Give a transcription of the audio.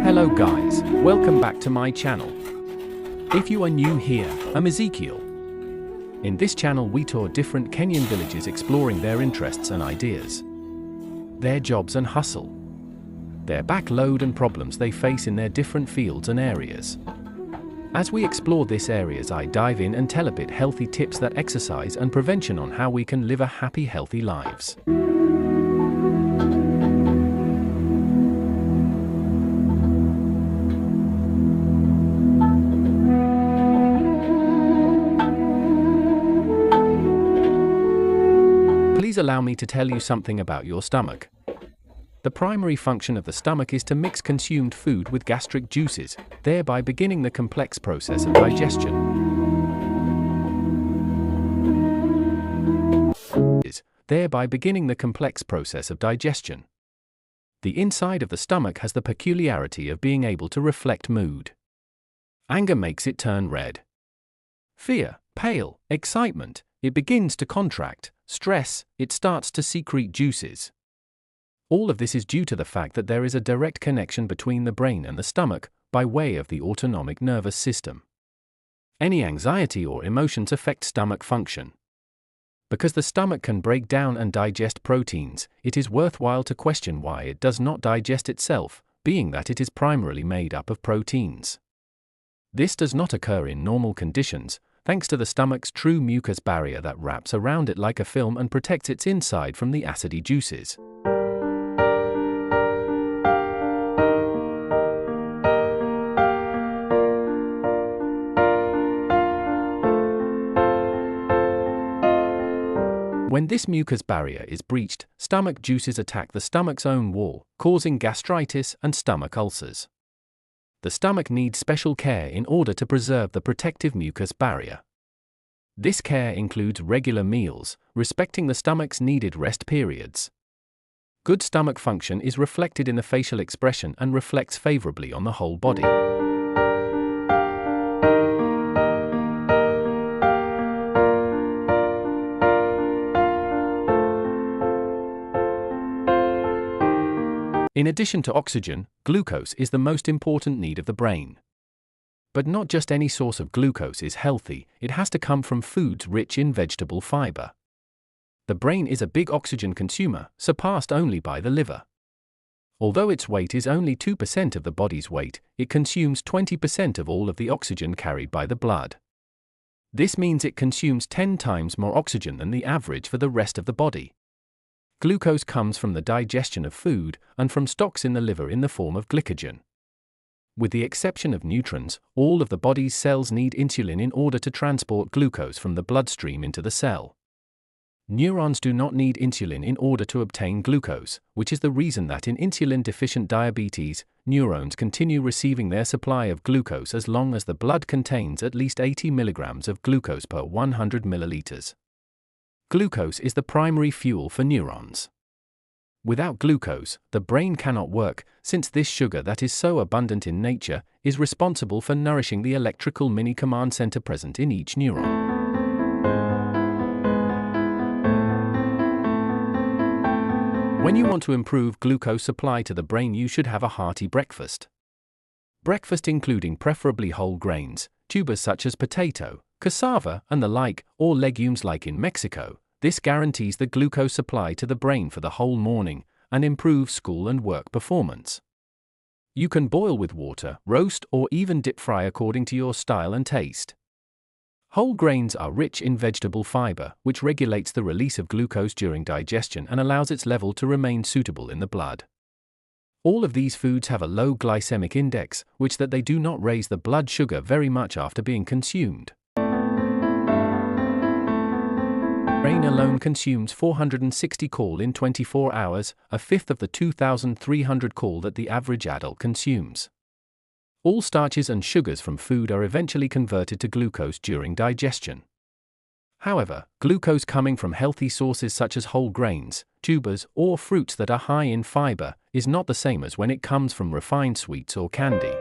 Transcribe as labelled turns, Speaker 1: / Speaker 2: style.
Speaker 1: Hello guys, welcome back to my channel. If you are new here, I'm Ezekiel. In this channel we tour different Kenyan villages exploring their interests and ideas, their jobs and hustle, their backload and problems they face in their different fields and areas. As we explore these areas, I dive in and tell a bit healthy tips that exercise and prevention on how we can live a happy, healthy lives. Please allow me to tell you something about your stomach. The primary function of the stomach is to mix consumed food with gastric juices, thereby beginning the complex process of digestion. The inside of the stomach has the peculiarity of being able to reflect mood. Anger makes it turn red. Fear, pale. Excitement, it begins to contract. Stress, it starts to secrete juices. All of this is due to the fact that there is a direct connection between the brain and the stomach, by way of the autonomic nervous system. Any anxiety or emotions affect stomach function. Because the stomach can break down and digest proteins, it is worthwhile to question why it does not digest itself, being that it is primarily made up of proteins. This does not occur in normal conditions, thanks to the stomach's true mucus barrier that wraps around it like a film and protects its inside from the acidy juices. When this mucus barrier is breached, stomach juices attack the stomach's own wall, causing gastritis and stomach ulcers. The stomach needs special care in order to preserve the protective mucus barrier. This care includes regular meals, respecting the stomach's needed rest periods. Good stomach function is reflected in the facial expression and reflects favorably on the whole body. In addition to oxygen, glucose is the most important need of the brain. But not just any source of glucose is healthy, it has to come from foods rich in vegetable fiber. The brain is a big oxygen consumer, surpassed only by the liver. Although its weight is only 2% of the body's weight, it consumes 20% of all of the oxygen carried by the blood. This means it consumes 10 times more oxygen than the average for the rest of the body. Glucose comes from the digestion of food and from stocks in the liver in the form of glycogen. With the exception of neutrons, all of the body's cells need insulin in order to transport glucose from the bloodstream into the cell. Neurons do not need insulin in order to obtain glucose, which is the reason that in insulin-deficient diabetes, neurons continue receiving their supply of glucose as long as the blood contains at least 80 milligrams of glucose per 100 milliliters. Glucose is the primary fuel for neurons. Without glucose, the brain cannot work, since this sugar that is so abundant in nature is responsible for nourishing the electrical mini command center present in each neuron. When you want to improve glucose supply to the brain, you should have a hearty breakfast. Breakfast including preferably whole grains, tubers such as potato, cassava, and the like, or legumes like in Mexico. This guarantees the glucose supply to the brain for the whole morning and improves school and work performance. You can boil with water, roast, or even dip fry according to your style and taste. Whole grains are rich in vegetable fiber, which regulates the release of glucose during digestion and allows its level to remain suitable in the blood. All of these foods have a low glycemic index, which that they do not raise the blood sugar very much after being consumed. Brain alone consumes 460 cal in 24 hours, a fifth of the 2,300 cal that the average adult consumes. All starches and sugars from food are eventually converted to glucose during digestion. However, glucose coming from healthy sources such as whole grains, tubers, or fruits that are high in fiber is not the same as when it comes from refined sweets or candy.